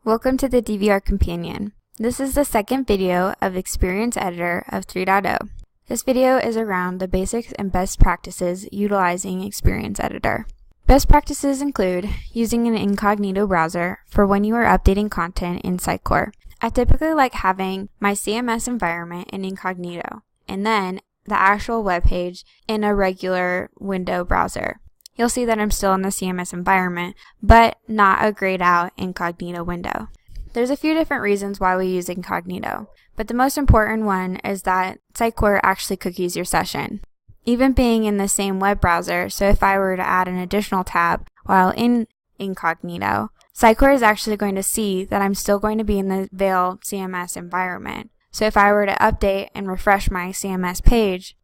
Welcome to the DVR Companion. This is the second video of Experience Editor of 3.0. This video is around the basics and best practices utilizing Experience Editor. Best practices include using an incognito browser for when you are updating content in Sitecore. I typically like having my CMS environment in incognito and then the actual web page in a regular window browser. You'll see that I'm still in the CMS environment, but not a grayed out incognito window. There's a few different reasons why we use incognito, but the most important one is that Sitecore actually cookies your session. Even being in the same web browser, so if I were to add an additional tab while in incognito, Sitecore is actually going to see that I'm still going to be in the Vail CMS environment. So if I were to update and refresh my CMS page,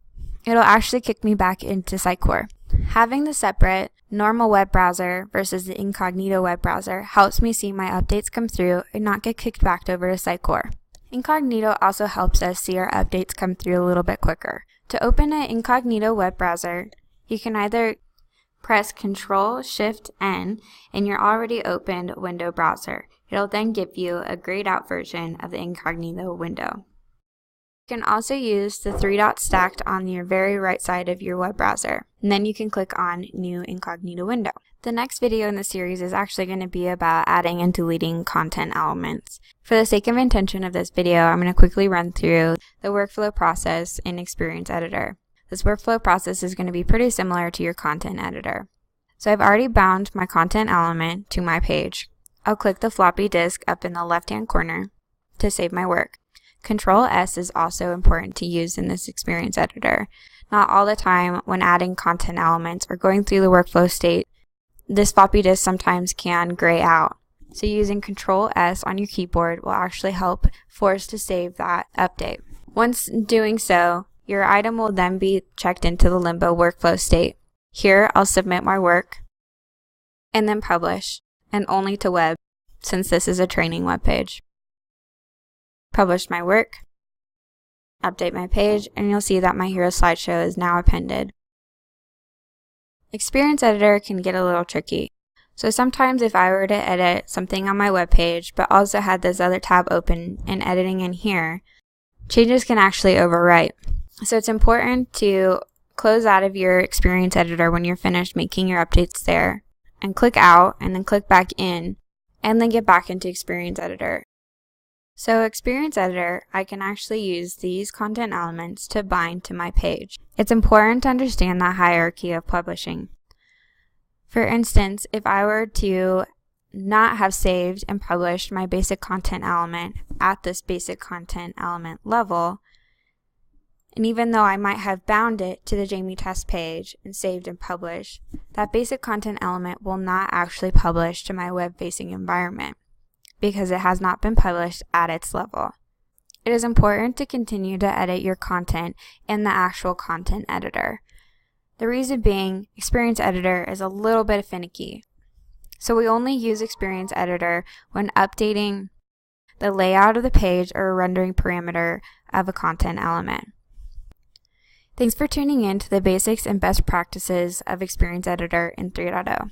it'll actually kick me back into Sitecore. Having the separate normal web browser versus the incognito web browser helps me see my updates come through and not get kicked back over to Sitecore. Incognito also helps us see our updates come through a little bit quicker. To open an incognito web browser, you can either press Ctrl-Shift-N in your already opened window browser. It'll then give you a grayed out version of the incognito window. You can also use the three dots stacked on your very right side of your web browser, and then you can click on New Incognito Window. The next video in the series is actually going to be about adding and deleting content elements. For the sake of intention of this video, I'm going to quickly run through the workflow process in Experience Editor. This workflow process is going to be pretty similar to your content editor. So I've already bound my content element to my page. I'll click the floppy disk up in the left-hand corner to save my work. Control-S is also important to use in this Experience Editor. Not all the time when adding content elements or going through the workflow state, this floppy disk sometimes can gray out. So using Control-S on your keyboard will actually help force to save that update. Once doing so, your item will then be checked into the limbo workflow state. Here, I'll submit my work and then publish, and only to web, since this is a training web page. Publish my work, update my page, and you'll see that my hero slideshow is now appended. Experience Editor can get a little tricky. So sometimes if I were to edit something on my web page, but also had this other tab open and editing in here, changes can actually overwrite. So it's important to close out of your Experience Editor when you're finished making your updates there, and click out, and then click back in, and then get back into Experience Editor. So Experience Editor, I can actually use these content elements to bind to my page. It's important to understand the hierarchy of publishing. For instance, if I were to not have saved and published my basic content element at this basic content element level, and even though I might have bound it to the Jamie test page and saved and published, that basic content element will not actually publish to my web-facing environment, because it has not been published at its level. It is important to continue to edit your content in the actual content editor. The reason being, Experience Editor is a little bit finicky. So we only use Experience Editor when updating the layout of the page or a rendering parameter of a content element. Thanks for tuning in to the basics and best practices of Experience Editor in 3.0.